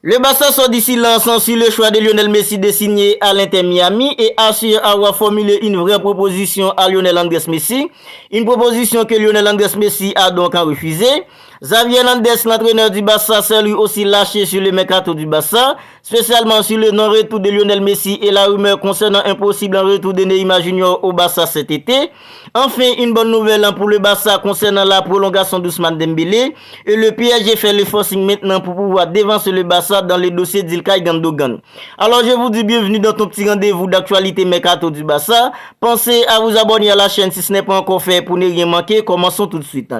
Le Barça sort du silence sur le choix de Lionel Messi de signer à l'Inter Miami et assure avoir formulé une vraie proposition à Lionel Andrés Messi. Une proposition que Lionel Andrés Messi a donc refusé. Xavi Hernandez, l'entraîneur du Barça, s'est lui aussi lâché sur le mercato du Barça, spécialement sur le non-retour de Lionel Messi et la rumeur concernant un possible retour de Neymar Junior au Barça cet été. Enfin, une bonne nouvelle pour le Barça concernant la prolongation d'Ousmane Dembélé et le PSG fait le forcing maintenant pour pouvoir devancer le Barça dans le dossier d'Ilkay Gundogan. Alors je vous dis bienvenue dans ton petit rendez-vous d'actualité mercato du Barça. Pensez à vous abonner à la chaîne si ce n'est pas encore fait pour ne rien manquer. Commençons tout de suite.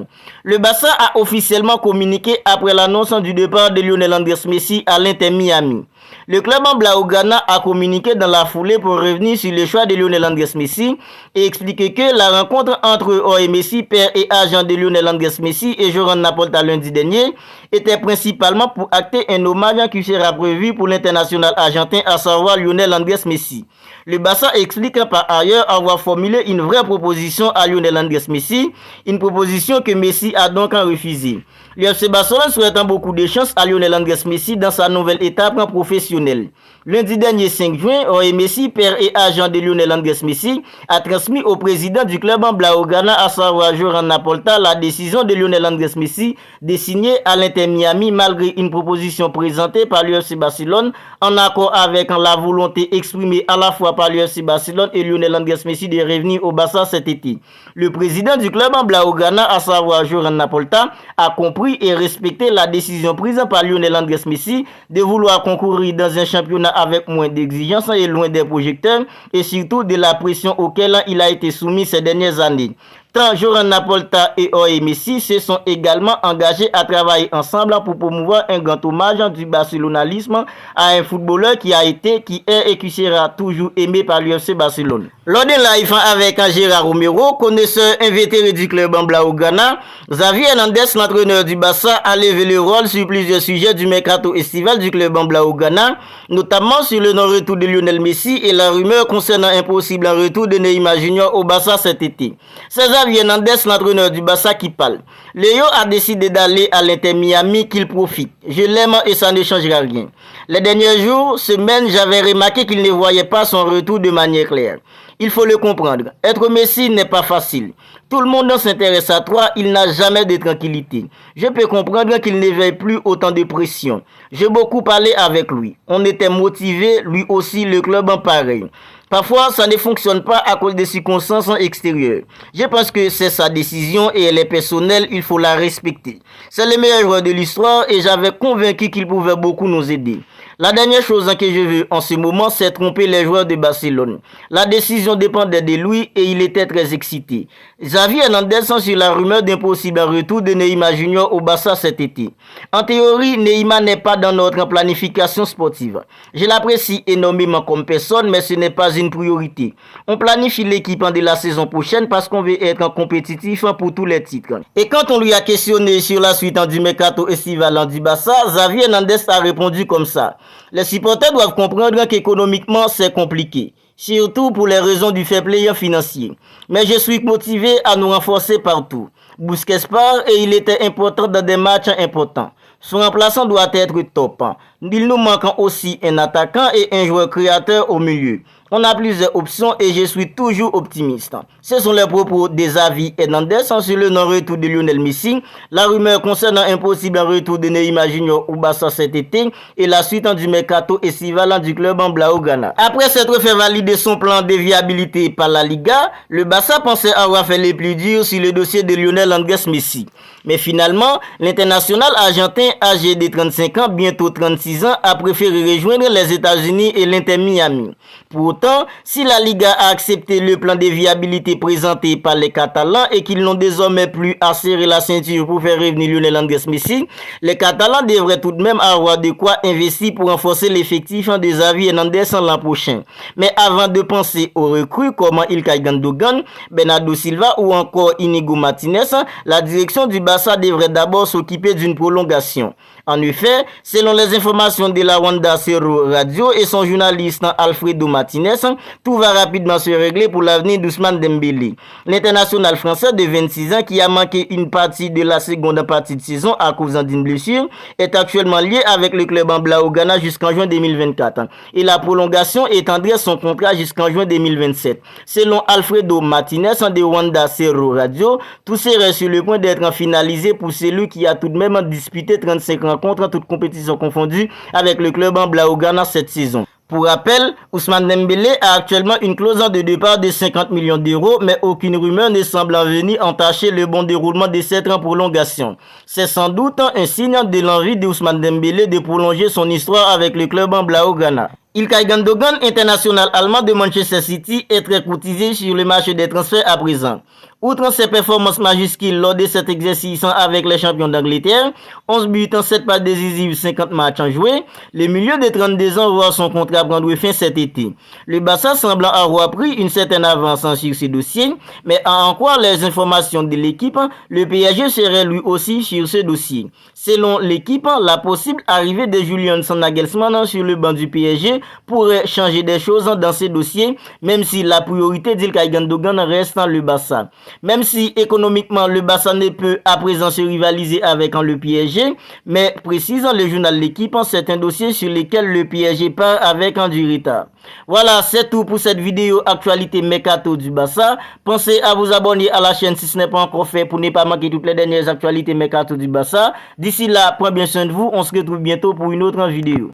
Le Barça a officiellement communiqué après l'annonce du départ de Lionel Andrés Messi à l'Inter Miami. Le club en Blaugrana a communiqué dans la foulée pour revenir sur le choix de Lionel Andrés Messi et expliquer que la rencontre entre OE Messi, père et agent de Lionel Andrés Messi et Joran Laporta lundi dernier était principalement pour acter un hommage qui sera prévu pour l'international argentin, à savoir Lionel Andrés Messi. Le Barça explique par ailleurs avoir formulé une vraie proposition à Lionel Andrés Messi, une proposition que Messi a donc refusée. L'UFC Barcelone souhaitant beaucoup de chance à Lionel Andrés Messi dans sa nouvelle étape professionnelle. Lundi dernier 5 juin, OE Messi, père et agent de Lionel Andrés Messi, a transmis au président du club en Blaugrana, à savoir Joran Laporta, la décision de Lionel Andrés Messi de signer à l'Inter Miami malgré une proposition présentée par l'UFC Barcelone en accord avec la volonté exprimée à la fois par l'UFC Barcelone et Lionel Andrés Messi de revenir au Barça cet été. Le président du club en Blaugrana, à savoir Joran Laporta, a compris et respecté la décision prise par Lionel Andrés Messi de vouloir concourir dans un championnat avec moins d'exigences et loin des projecteurs et surtout de la pression auquel il a été soumis ces dernières années. Tant Joran Laporta et OE Messi se sont également engagés à travailler ensemble pour promouvoir un grand hommage du barcelonalisme à un footballeur qui a été, qui est et qui sera toujours aimé par l'UFC Barcelone. Lors d'un live avec Gérard Romero, connaisseur invétéré du club en Blaugrana, Xavi Hernandez, l'entraîneur du Barça, a levé le rôle sur plusieurs sujets du mercato estival du club en Blaugrana, notamment sur le non-retour de Lionel Messi et la rumeur concernant un possible retour de Neymar Junior au Barça cet été. C'est Xavi Hernandez, l'entraîneur du Barça, qui parle. Léo a décidé d'aller à l'Inter Miami, qu'il profite. Je l'aime et ça ne changera rien. Les derniers jours, semaines, j'avais remarqué qu'il ne voyait pas son retour de manière claire. Il faut le comprendre. Être Messi n'est pas facile. Tout le monde s'intéresse à toi, il n'a jamais de tranquillité. Je peux comprendre qu'il ne veille plus autant de pression. J'ai beaucoup parlé avec lui. On était motivés, lui aussi, le club en pareil. Parfois, ça ne fonctionne pas à cause des circonstances extérieures. Je pense que c'est sa décision et elle est personnelle, il faut la respecter. C'est le meilleur joueur de l'histoire et j'avais convaincu qu'il pouvait beaucoup nous aider. La dernière chose que je veux en ce moment, c'est tromper les joueurs de Barcelone. La décision dépendait de lui et il était très excité. Xavi Hernandez sur la rumeur d'un possible retour de Neymar Junior au Barça cet été. En théorie, Neymar n'est pas dans notre planification sportive. Je l'apprécie énormément comme personne, mais ce n'est pas une priorité. On planifie l'équipe de la saison prochaine parce qu'on veut être compétitif pour tous les titres. Et quand on lui a questionné sur la suite du mercato estival du Barça, Xavi Hernandez a répondu comme ça. Les supporters doivent comprendre qu'économiquement c'est compliqué, surtout pour les raisons du fair play financier. Mais je suis motivé à nous renforcer partout. Busquets part et il était important dans des matchs importants. Son remplaçant doit être top. Il nous manque aussi un attaquant et un joueur créateur au milieu. On a plusieurs options et je suis toujours optimiste. Ce sont les propos de Xavi Hernandez sur le non-retour de Lionel Messi, la rumeur concernant un possible retour de Neymar Junior au Barça cet été et la suite du mercato estival du club en Blaugrana. Après s'être fait valider son plan de viabilité par la Liga, le Barça pensait avoir fait les plus durs sur le dossier de Lionel Andrés Messi. Mais finalement, l'international argentin âgé de 35 ans, bientôt 36 ans, a préféré rejoindre les États-Unis et l'Inter Miami. Pourtant, si la Liga a accepté le plan de viabilité présenté par les Catalans et qu'ils n'ont désormais plus à serrer la ceinture pour faire revenir Lionel Andrés Messi, les Catalans devraient tout de même avoir de quoi investir pour renforcer l'effectif de Xavi Hernandez l'an prochain. Mais avant de penser aux recrues comme Ilkay Gundogan, Bernardo Silva ou encore Inigo Martinez, la direction du Barça devrait d'abord s'occuper d'une prolongation. En effet, selon les informations de la Wanda Sero Radio et son journaliste Alfredo Martinez, tout va rapidement se régler pour l'avenir d'Ousmane Dembélé. L'international français de 26 ans qui a manqué une partie de la seconde partie de saison à cause d'une blessure est actuellement lié avec le club en Blaugrana jusqu'en juin 2024 et la prolongation étendrait son contrat jusqu'en juin 2027. Selon Alfredo Martinez de Wanda Sero Radio, tout serait sur le point d'être finalisé pour celui qui a tout de même disputé 35 rencontres, toutes compétitions confondues, avec le club en Blaugrana cette saison. Pour rappel, Ousmane Dembélé a actuellement une clause de départ de 50 millions d'euros, mais aucune rumeur ne semble en venir entacher le bon déroulement de cette prolongation. C'est sans doute un signe de l'envie d'Ousmane Dembélé de prolonger son histoire avec le club en Blaugrana. Ilkay Gundogan, international allemand de Manchester City, est très courtisé sur le marché des transferts à présent. Outre ses performances majuscules lors de cet exercice avec les champions d'Angleterre, 11 buts en 7 passes décisives, 50 matchs en joués, le milieu de 32 ans voit son contrat prendre fin cet été. Le Barça semble avoir pris une certaine avance sur ce dossier, mais à en croire les informations de l'équipe, le PSG serait lui aussi sur ce dossier. Selon l'équipe, la possible arrivée de Julian Nagelsmann sur le banc du PSG pourrait changer des choses dans ce dossier, même si la priorité d'Ilkay Gundogan reste le Barça. Même si économiquement le Barça ne peut à présent se rivaliser avec le PSG, mais précisant le journal L'équipe, c'est un dossier sur lequel le PSG part avec du retard. Voilà, c'est tout pour cette vidéo actualité Mercato du Barça. Pensez à vous abonner à la chaîne si ce n'est pas encore fait pour ne pas manquer toutes les dernières actualités Mercato du Barça. D'ici là, prenez bien soin de vous, on se retrouve bientôt pour une autre vidéo.